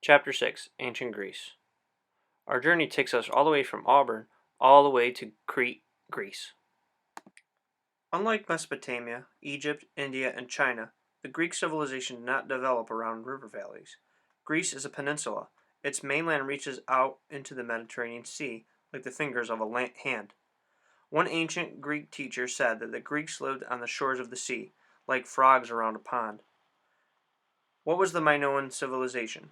Chapter 6, Ancient Greece. Our journey takes us all the way from Auburn, all the way to Crete, Greece. Unlike Mesopotamia, Egypt, India, and China, the Greek civilization did not develop around river valleys. Greece is a peninsula. Its mainland reaches out into the Mediterranean Sea like the fingers of a hand. One ancient Greek teacher said that the Greeks lived on the shores of the sea, like frogs around a pond. What was the Minoan civilization?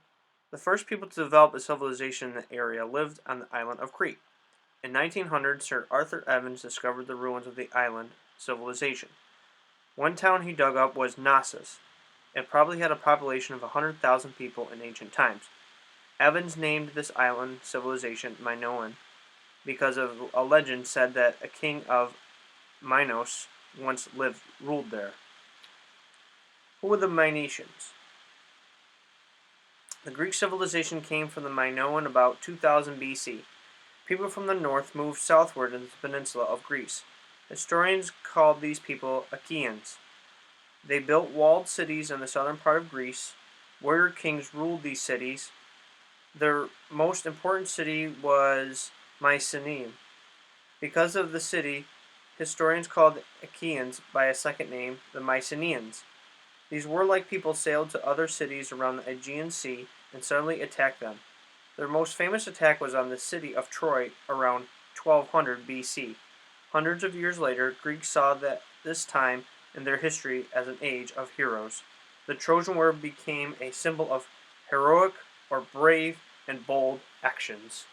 The first people to develop a civilization in the area lived on the island of Crete. In 1900, Sir Arthur Evans discovered the ruins of the island civilization. One town he dug up was Knossos. It probably had a population of 100,000 people in ancient times. Evans named this island civilization Minoan because of a legend said that a king of Minos once ruled there. Who were the Minoans? The Greek civilization came from the Minoan about 2000 BC. People from the north moved southward into the peninsula of Greece. Historians called these people AEGEANs. They built walled cities in the southern part of Greece. Warrior kings ruled these cities. Their most important city was Mycenae. Because of the city, historians called AEGEANs by a second name, the Mycenaeans. These warlike people sailed to other cities around the Aegean Sea and suddenly attacked them. Their most famous attack was on the city of Troy around 1200 BC. Hundreds of years later, Greeks saw this time in their history as an age of heroes. The Trojan War became a symbol of heroic or brave and bold actions.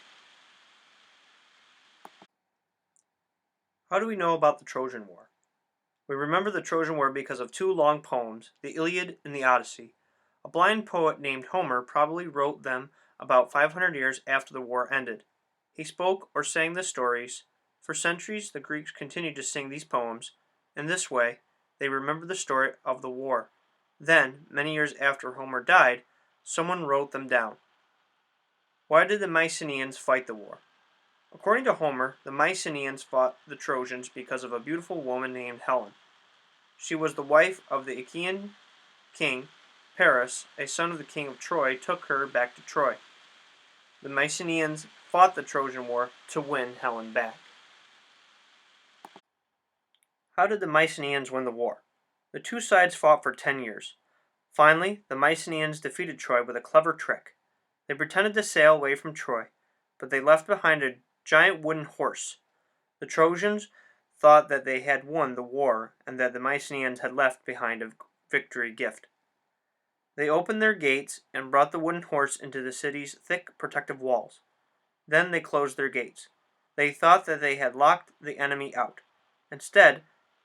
How do we know about the Trojan War? We remember the Trojan War because of two long poems, the Iliad and the Odyssey. A blind poet named Homer probably wrote them about 500 years after the war ended. He spoke or sang the stories. For centuries, the Greeks continued to sing these poems. In this way, they remembered the story of the war. Then, many years after Homer died, someone wrote them down. Why did the Mycenaeans fight the war? According to Homer, the Mycenaeans fought the Trojans because of a beautiful woman named Helen. She was the wife of the Achaean king. Paris, a son of the king of Troy, took her back to Troy. The Mycenaeans fought the Trojan War to win Helen back. How did the Mycenaeans win the war? The two sides fought for 10 years. Finally, the Mycenaeans defeated Troy with a clever trick. They pretended to sail away from Troy, but they left behind a giant wooden horse. The Trojans thought that they had won the war and that the Mycenaeans had left behind a victory gift. They opened their gates and brought the wooden horse into the city's thick protective walls. Then they closed their gates. They thought that they had locked the enemy out. Instead,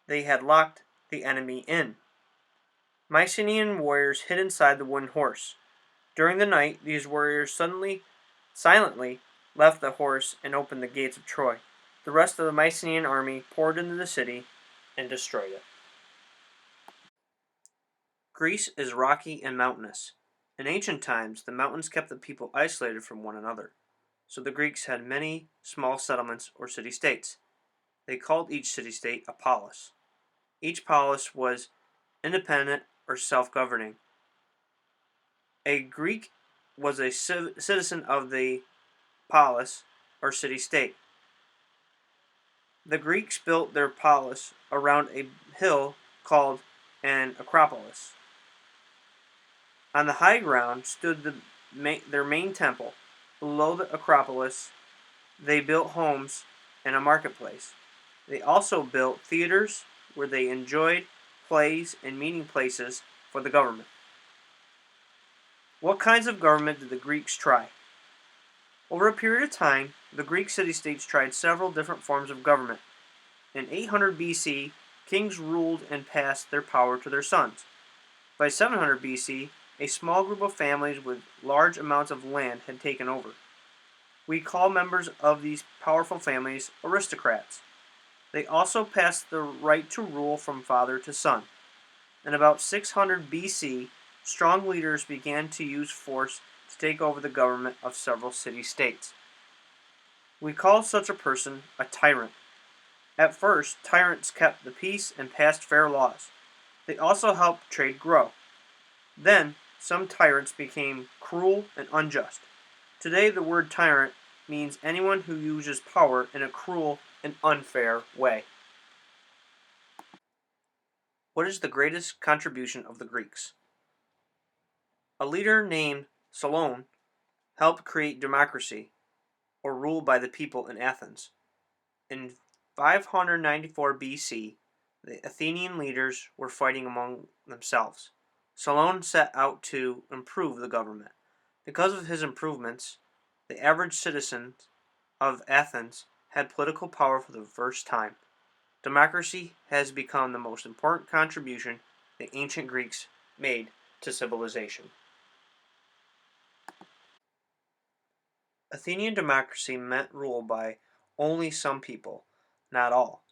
they had locked the enemy in. Mycenaean warriors hid inside the wooden horse. During the night, these warriors silently left the horse and opened the gates of Troy. The rest of the Mycenaean army poured into the city and destroyed it. Greece is rocky and mountainous. In ancient times, the mountains kept the people isolated from one another, so the Greeks had many small settlements or city-states. They called each city-state a polis. Each polis was independent or self-governing. A Greek was a citizen of the polis or city-state. The Greeks built their polis around a hill called an acropolis. On the high ground stood their main temple. Below the acropolis, they built homes and a marketplace. They also built theaters where they enjoyed plays and meeting places for the government. What kinds of government did the Greeks try? Over a period of time, the Greek city-states tried several different forms of government. In 800 BC, kings ruled and passed their power to their sons. By 700 BC, a small group of families with large amounts of land had taken over. We call members of these powerful families aristocrats. They also passed the right to rule from father to son. In about 600 BC, strong leaders began to use force to take over the government of several city-states. We call such a person a tyrant. At first, tyrants kept the peace and passed fair laws. They also helped trade grow. Then, some tyrants became cruel, and unjust. Today, the word tyrant means anyone who uses power in a cruel and unfair way. What is the greatest contribution of the Greeks? A leader named Solon helped create democracy, or rule by the people in Athens. In 594 BC, the Athenian leaders were fighting among themselves. Solon set out to improve the government. Because of his improvements, the average citizens of Athens had political power for the first time. Democracy has become the most important contribution the ancient Greeks made to civilization. Athenian democracy meant rule by only some people, not all.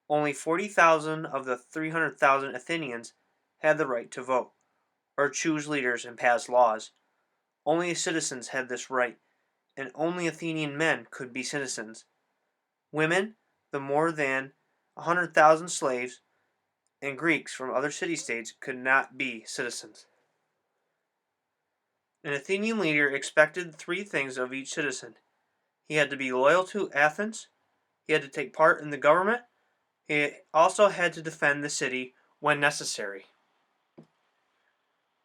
Only 40,000 of the 300,000 Athenians had the right to vote, or choose leaders and pass laws. Only citizens had this right, and only Athenian men could be citizens. Women, the more than 100,000 slaves, and Greeks from other city-states could not be citizens. An Athenian leader expected three things of each citizen. He had to be loyal to Athens, he had to take part in the government, he also had to defend the city when necessary.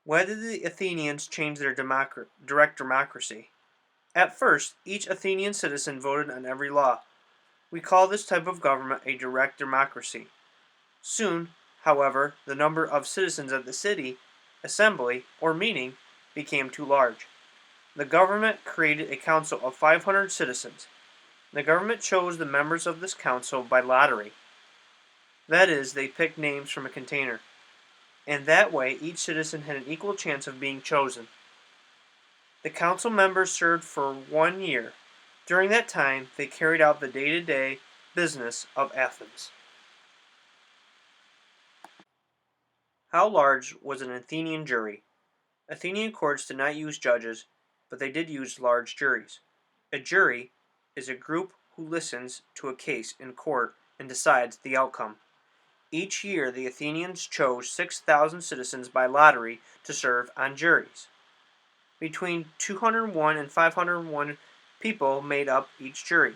Why did the Athenians change their direct democracy? At first, each Athenian citizen voted on every law. We call this type of government a direct democracy. Soon, however, the number of citizens at the city, assembly, or meeting became too large. The government created a council of 500 citizens. The government chose the members of this council by lottery. That is, they picked names from a container. And that way, each citizen had an equal chance of being chosen. The council members served for 1 year. During that time, they carried out the day-to-day business of Athens. How large was an Athenian jury? Athenian courts did not use judges, but they did use large juries. A jury is a group who listens to a case in court and decides the outcome. Each year, the Athenians chose 6,000 citizens by lottery to serve on juries. Between 201 and 501 people made up each jury.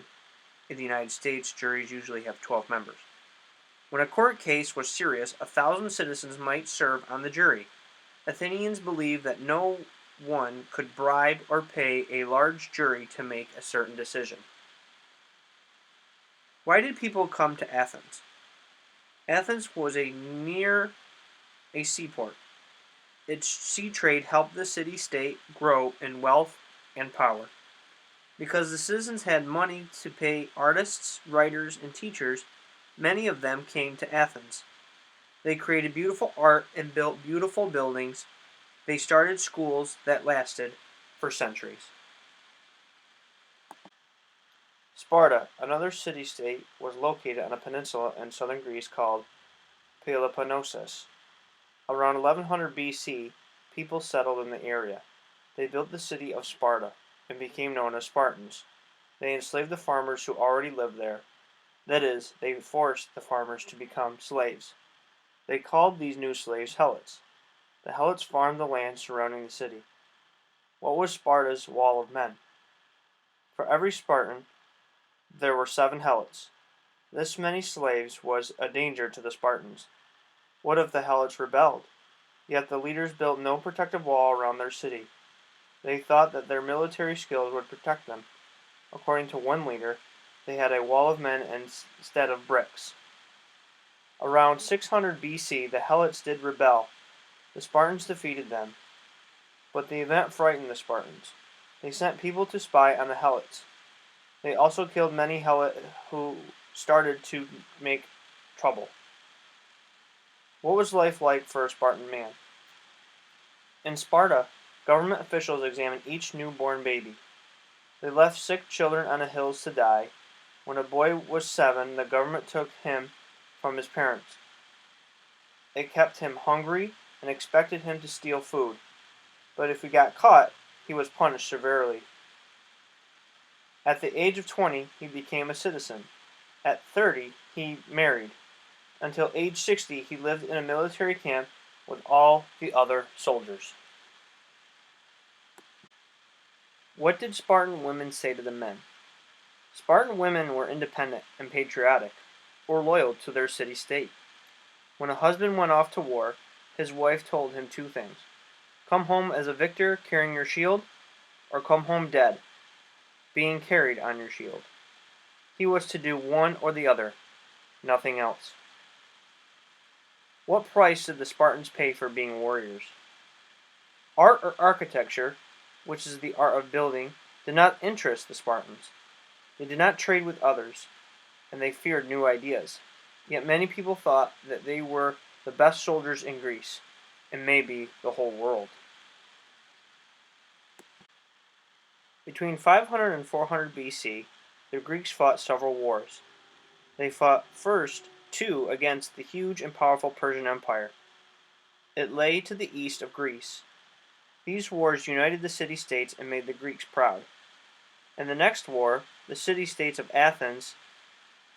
In the United States, juries usually have 12 members. When a court case was serious, 1,000 citizens might serve on the jury. Athenians believed that no one could bribe or pay a large jury to make a certain decision. Why did people come to Athens? Athens was near a seaport. Its sea trade helped the city-state grow in wealth and power. Because the citizens had money to pay artists, writers, and teachers, many of them came to Athens. They created beautiful art and built beautiful buildings. They started schools that lasted for centuries. Sparta, another city-state, was located on a peninsula in southern Greece called Peloponnesus. Around 1100 BC, people settled in the area. They built the city of Sparta and became known as Spartans. They enslaved the farmers who already lived there. That is, they forced the farmers to become slaves. They called these new slaves helots. The helots farmed the land surrounding the city. What was Sparta's wall of men? For every Spartan, there were 7 helots. This many slaves was a danger to the Spartans. What if the helots rebelled? Yet the leaders built no protective wall around their city. They thought that their military skills would protect them. According to one leader, they had a wall of men instead of bricks. Around 600 BC, the helots did rebel. The Spartans defeated them. But the event frightened the Spartans. They sent people to spy on the helots. They also killed many helots who started to make trouble. What was life like for a Spartan man? In Sparta, government officials examined each newborn baby. They left sick children on the hills to die. When a boy was 7, the government took him from his parents. It kept him hungry and expected him to steal food. But if he got caught, he was punished severely. At the age of 20, he became a citizen. At 30, he married. Until age 60, he lived in a military camp with all the other soldiers. What did Spartan women say to the men? Spartan women were independent and patriotic, or loyal to their city-state. When a husband went off to war, his wife told him two things: come home as a victor carrying your shield, or come home dead, being carried on your shield. He was to do one or the other, nothing else. What price did the Spartans pay for being warriors? Art or architecture, which is the art of building, did not interest the Spartans. They did not trade with others, and they feared new ideas. Yet many people thought that they were the best soldiers in Greece, and maybe the whole world. Between 500 and 400 BC, the Greeks fought several wars. They fought first two against the huge and powerful Persian Empire. It lay to the east of Greece. These wars united the city-states and made the Greeks proud. In the next war, the city-states of Athens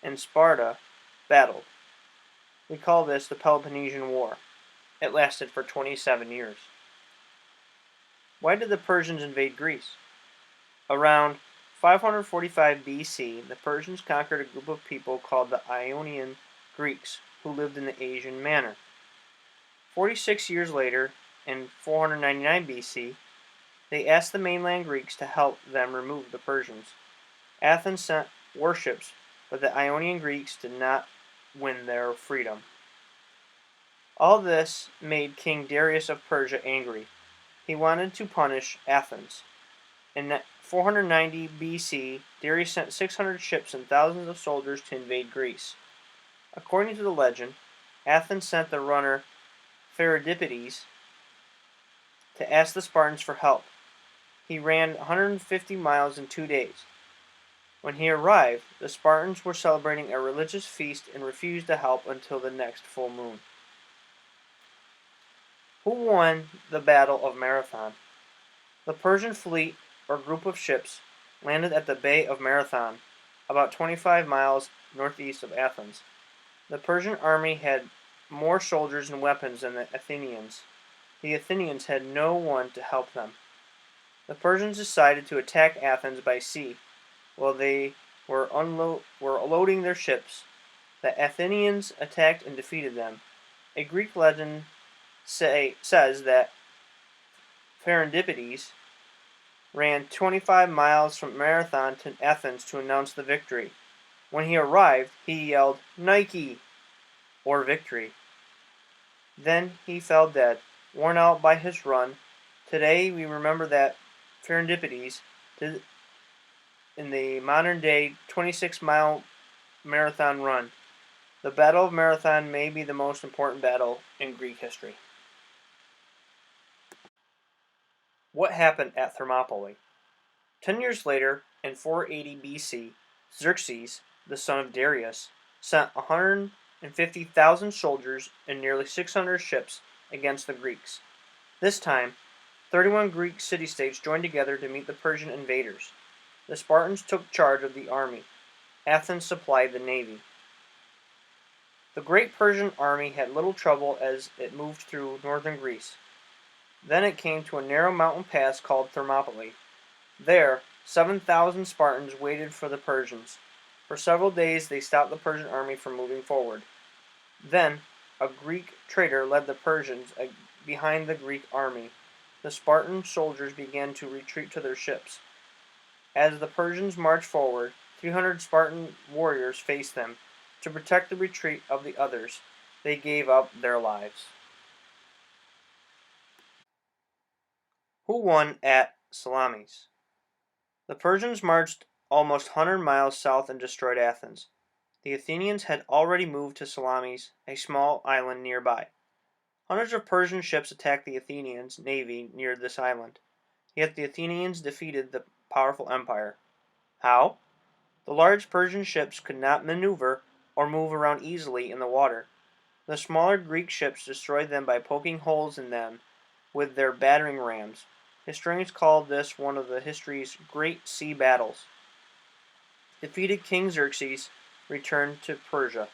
and Sparta battled. We call this the Peloponnesian War. It lasted for 27 years. Why did the Persians invade Greece? Around 545 BC, the Persians conquered a group of people called the Ionian Greeks, who lived in the AEGEAN manner. 46 years later, in 499 BC, they asked the mainland Greeks to help them remove the Persians. Athens sent warships, but the Ionian Greeks did not win their freedom. All this made King Darius of Persia angry. He wanted to punish Athens. In 490 BC, Darius sent 600 ships and thousands of soldiers to invade Greece. According to the legend, Athens sent the runner Pheredippides to ask the Spartans for help. He ran 150 miles in 2 days. When he arrived, the Spartans were celebrating a religious feast and refused to help until the next full moon. Who won the Battle of Marathon? The Persian fleet, or group of ships, landed at the Bay of Marathon, about 25 miles northeast of Athens. The Persian army had more soldiers and weapons than the Athenians. The Athenians had no one to help them. The Persians decided to attack Athens by sea. While they were loading their ships, the Athenians attacked and defeated them. A Greek legend says that Pheredippides ran 25 miles from Marathon to Athens to announce the victory. When he arrived, he yelled, "Nike!" or victory. Then he fell dead, worn out by his run. Today we remember that Pheredippides did in the modern-day 26-mile marathon run. The Battle of Marathon may be the most important battle in Greek history. What happened at Thermopylae? 10 years later, in 480 BC, Xerxes, the son of Darius, sent 150,000 soldiers and nearly 600 ships against the Greeks. This time, 31 Greek city-states joined together to meet the Persian invaders. The Spartans took charge of the army. Athens supplied the navy. The great Persian army had little trouble as it moved through northern Greece. Then it came to a narrow mountain pass called Thermopylae. There, 7,000 Spartans waited for the Persians. For several days they stopped the Persian army from moving forward. Then, a Greek traitor led the Persians behind the Greek army. The Spartan soldiers began to retreat to their ships. As the Persians marched forward, 300 Spartan warriors faced them. To protect the retreat of the others, they gave up their lives. Who won at Salamis? The Persians marched almost 100 miles south and destroyed Athens. The Athenians had already moved to Salamis, a small island nearby. Hundreds of Persian ships attacked the Athenians' navy near this island. Yet the Athenians defeated the powerful empire. How? The large Persian ships could not maneuver or move around easily in the water. The smaller Greek ships destroyed them by poking holes in them with their battering rams. Historians call this one of the history's great sea battles. Defeated King Xerxes returned to Persia.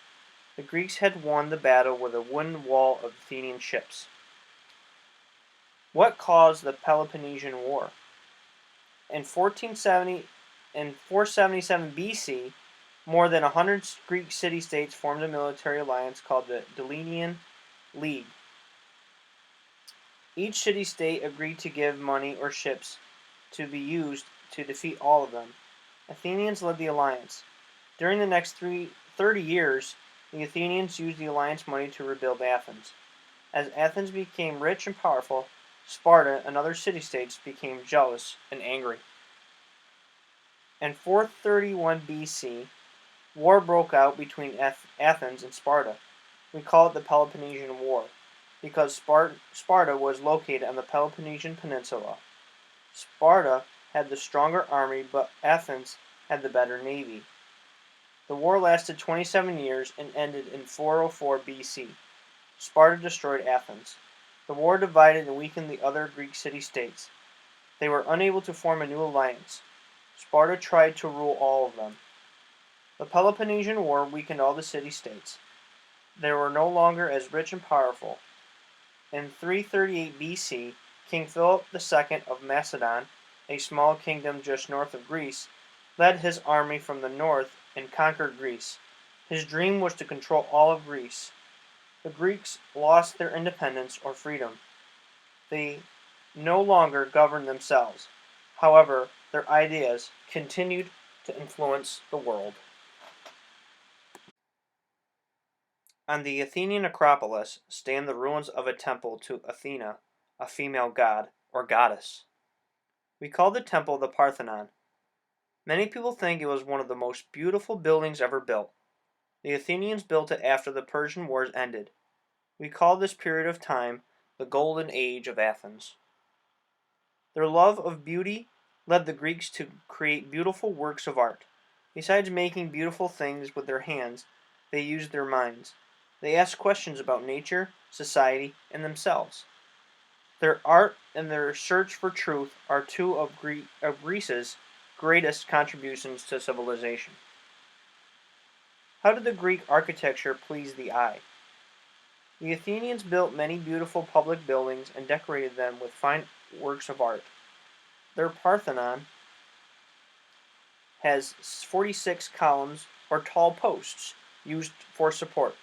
The Greeks had won the battle with a wooden wall of Athenian ships. What caused the Peloponnesian War? In 477 BC, more than 100 Greek city-states formed a military alliance called the Delian League. Each city-state agreed to give money or ships to be used to defeat all of them. Athenians led the alliance. During the next 30 years, the Athenians used the alliance money to rebuild Athens. As Athens became rich and powerful, Sparta and other city-states became jealous and angry. In 431 BC, war broke out between Athens and Sparta. We call it the Peloponnesian War, because Sparta was located on the Peloponnesian Peninsula. Sparta had the stronger army, but Athens had the better navy. The war lasted 27 years and ended in 404 BC. Sparta destroyed Athens. The war divided and weakened the other Greek city-states. They were unable to form a new alliance. Sparta tried to rule all of them. The Peloponnesian War weakened all the city-states. They were no longer as rich and powerful. In 338 BC, King Philip II of Macedon, a small kingdom just north of Greece, led his army from the north and conquered Greece. His dream was to control all of Greece. The Greeks lost their independence or freedom. They no longer governed themselves. However, their ideas continued to influence the world. On the Athenian Acropolis stand the ruins of a temple to Athena, a female god or goddess. We call the temple the Parthenon. Many people think it was one of the most beautiful buildings ever built. The Athenians built it after the Persian Wars ended. We call this period of time the Golden Age of Athens. Their love of beauty led the Greeks to create beautiful works of art. Besides making beautiful things with their hands, they used their minds. They asked questions about nature, society, and themselves. Their art and their search for truth are two of Greece's greatest contributions to civilization. How did the Greek architecture please the eye? The Athenians built many beautiful public buildings and decorated them with fine works of art. Their Parthenon has 46 columns or tall posts used for support.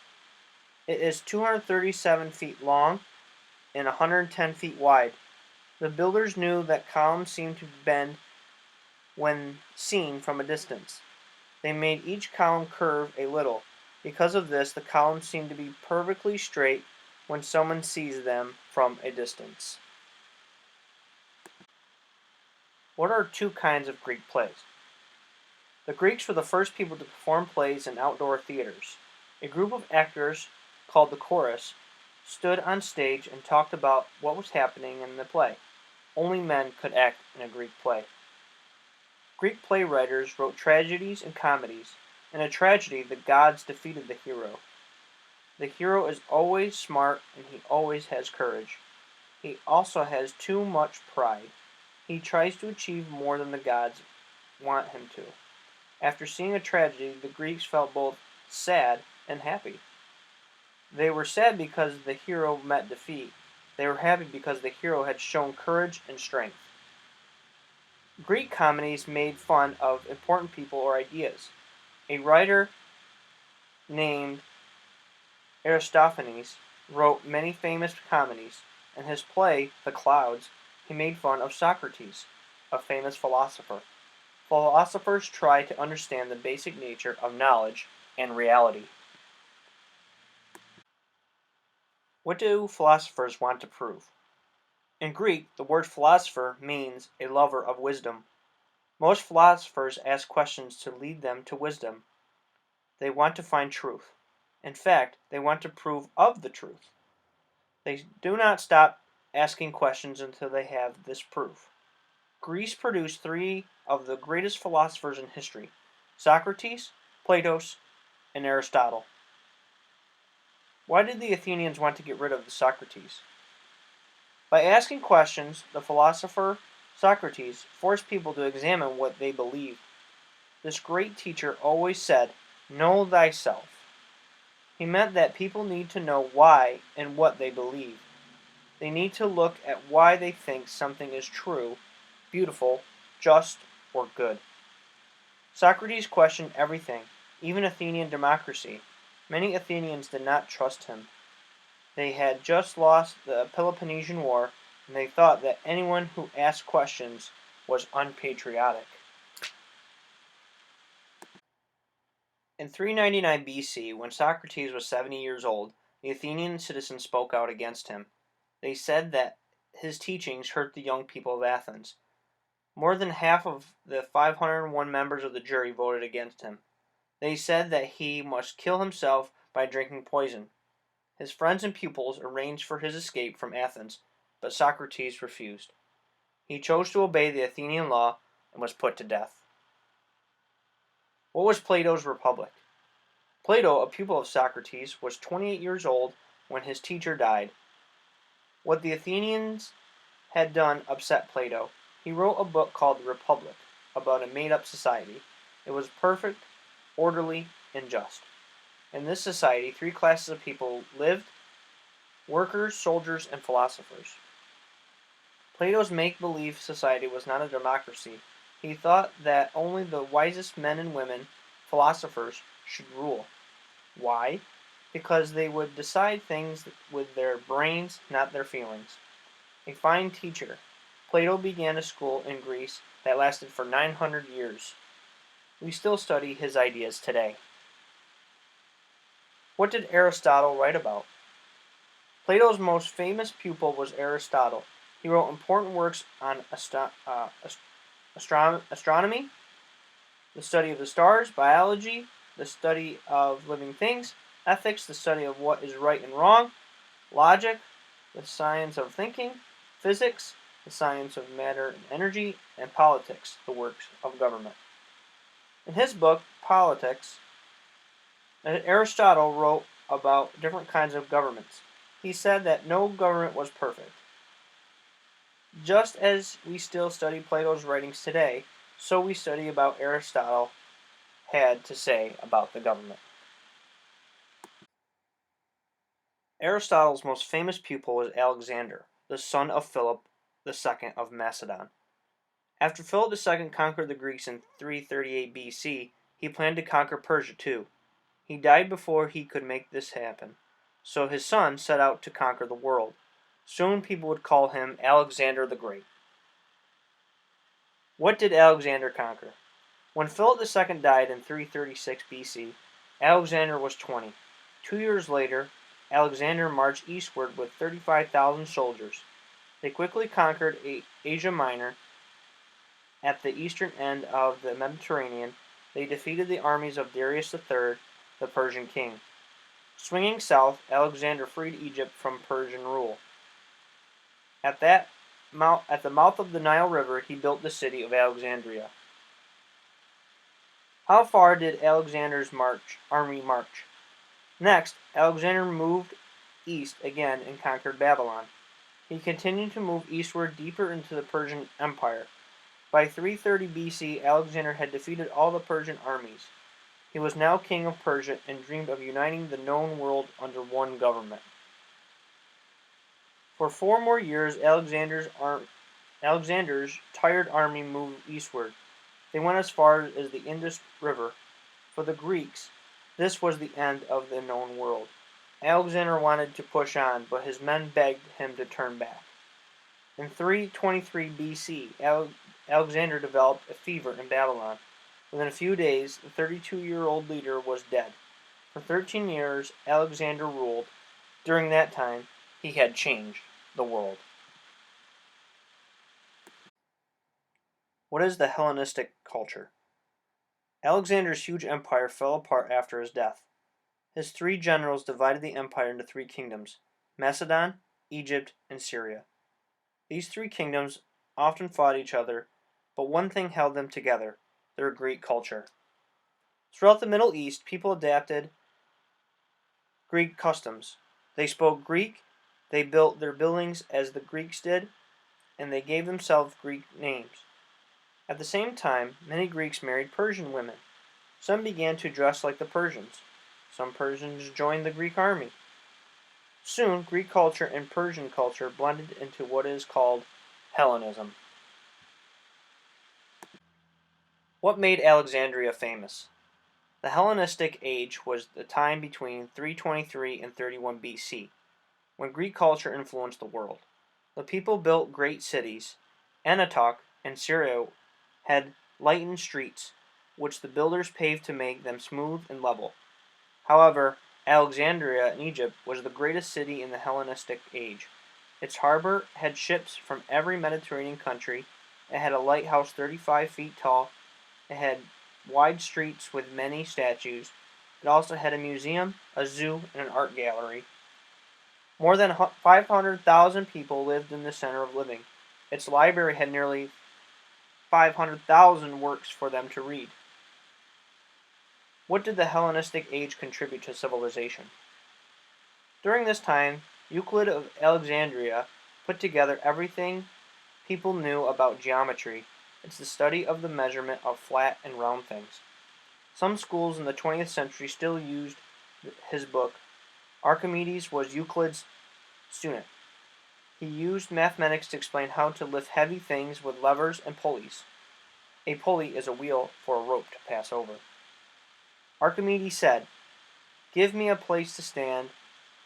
It is 237 feet long and 110 feet wide. The builders knew that columns seemed to bend when seen from a distance. They made each column curve a little. Because of this, the columns seem to be perfectly straight when someone sees them from a distance. What are two kinds of Greek plays? The Greeks were the first people to perform plays in outdoor theaters. A group of actors, called the chorus, stood on stage and talked about what was happening in the play. Only men could act in a Greek play. Greek playwriters wrote tragedies and comedies. In a tragedy, the gods defeated the hero. The hero is always smart and he always has courage. He also has too much pride. He tries to achieve more than the gods want him to. After seeing a tragedy, the Greeks felt both sad and happy. They were sad because the hero met defeat. They were happy because the hero had shown courage and strength. Greek comedies made fun of important people or ideas. A writer named Aristophanes wrote many famous comedies. In his play, The Clouds, he made fun of Socrates, a famous philosopher. Philosophers try to understand the basic nature of knowledge and reality. What do philosophers want to prove? In Greek, the word philosopher means a lover of wisdom. Most philosophers ask questions to lead them to wisdom. They want to find truth. In fact, they want to prove of the truth. They do not stop asking questions until they have this proof. Greece produced three of the greatest philosophers in history: Socrates, Plato, and Aristotle. Why did the Athenians want to get rid of Socrates? By asking questions, the philosopher Socrates forced people to examine what they believed. This great teacher always said, "Know thyself." He meant that people need to know why and what they believe. They need to look at why they think something is true, beautiful, just, or good. Socrates questioned everything, even Athenian democracy. Many Athenians did not trust him. They had just lost the Peloponnesian War, and they thought that anyone who asked questions was unpatriotic. In 399 BC, when Socrates was 70 years old, the Athenian citizens spoke out against him. They said that his teachings hurt the young people of Athens. More than half of the 501 members of the jury voted against him. They said that he must kill himself by drinking poison. His friends and pupils arranged for his escape from Athens, but Socrates refused. He chose to obey the Athenian law and was put to death. What was Plato's Republic? Plato, a pupil of Socrates, was 28 years old when his teacher died. What the Athenians had done upset Plato. He wrote a book called The Republic about a made-up society. It was perfect, orderly, and just. In this society, three classes of people lived: workers, soldiers, and philosophers. Plato's make-believe society was not a democracy. He thought that only the wisest men and women, philosophers, should rule. Why? Because they would decide things with their brains, not their feelings. A fine teacher. Plato began a school in Greece that lasted for 900 years. We still study his ideas today. What did Aristotle write about? Plato's most famous pupil was Aristotle. He wrote important works on astronomy, the study of the stars; biology, the study of living things; ethics, the study of what is right and wrong; logic, the science of thinking; physics, the science of matter and energy; and politics, the works of government. In his book, Politics, Aristotle wrote about different kinds of governments. He said that no government was perfect. Just as we still study Plato's writings today, so we study about Aristotle had to say about the government. Aristotle's most famous pupil was Alexander, the son of Philip II of Macedon. After Philip II conquered the Greeks in 338 BC, he planned to conquer Persia too. He died before he could make this happen, so his son set out to conquer the world. Soon people would call him Alexander the Great. What did Alexander conquer? When Philip II died in 336 BC, Alexander was 20. 2 years later, Alexander marched eastward with 35,000 soldiers. They quickly conquered Asia Minor. At the eastern end of the Mediterranean, they defeated the armies of Darius III, the Persian king. Swinging south, Alexander freed Egypt from Persian rule. At the mouth of the Nile River, he built the city of Alexandria. How far did Alexander's army march? Next, Alexander moved east again and conquered Babylon. He continued to move eastward deeper into the Persian Empire. By 330 BC, Alexander had defeated all the Persian armies. He was now king of Persia and dreamed of uniting the known world under one government. For 4 more years, Alexander's tired army moved eastward. They went as far as the Indus River. For the Greeks, this was the end of the known world. Alexander wanted to push on, but his men begged him to turn back. In 323 BC, Alexander developed a fever in Babylon. Within a few days, the 32-year-old leader was dead. For 13 years, Alexander ruled. During that time, he had changed the world. What is the Hellenistic culture? Alexander's huge empire fell apart after his death. His 3 generals divided the empire into 3 kingdoms: Macedon, Egypt, and Syria. These 3 kingdoms often fought each other, but one thing held them together: their Greek culture. Throughout the Middle East, people adapted Greek customs. They spoke Greek, they built their buildings as the Greeks did, and they gave themselves Greek names. At the same time, many Greeks married Persian women. Some began to dress like the Persians. Some Persians joined the Greek army. Soon, Greek culture and Persian culture blended into what is called Hellenism. What made Alexandria famous? The Hellenistic age was the time between 323 and 31 BC, when Greek culture influenced the world. The people built great cities. Antioch and Syria had lightened streets, which the builders paved to make them smooth and level. However, Alexandria in Egypt was the greatest city in the Hellenistic age. Its harbor had ships from every Mediterranean country. It had a lighthouse 35 feet tall. It had wide streets with many statues. It also had a museum, a zoo, and an art gallery. More than 500,000 people lived in the center of living. Its library had nearly 500,000 works for them to read. What did the Hellenistic age contribute to civilization? During this time, Euclid of Alexandria put together everything people knew about geometry. It's the study of the measurement of flat and round things. Some schools in the 20th century still used his book. Archimedes was Euclid's student. He used mathematics to explain how to lift heavy things with levers and pulleys. A pulley is a wheel for a rope to pass over. Archimedes said, "Give me a place to stand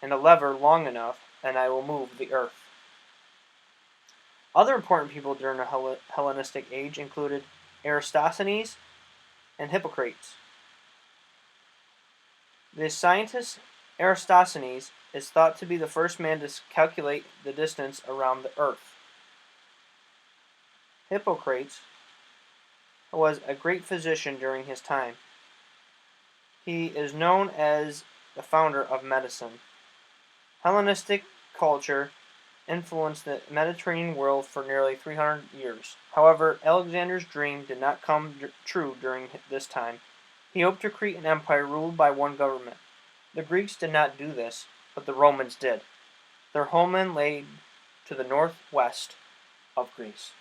and a lever long enough, and I will move the earth." Other important people during the Hellenistic age included Eratosthenes and Hippocrates. The scientist Eratosthenes is thought to be the first man to calculate the distance around the earth. Hippocrates was a great physician during his time. He is known as the founder of medicine. Hellenistic culture influenced the Mediterranean world for nearly 300 years. However, Alexander's dream did not come true during this time. He hoped to create an empire ruled by one government. The Greeks did not do this, but the Romans did. Their homeland lay to the northwest of Greece.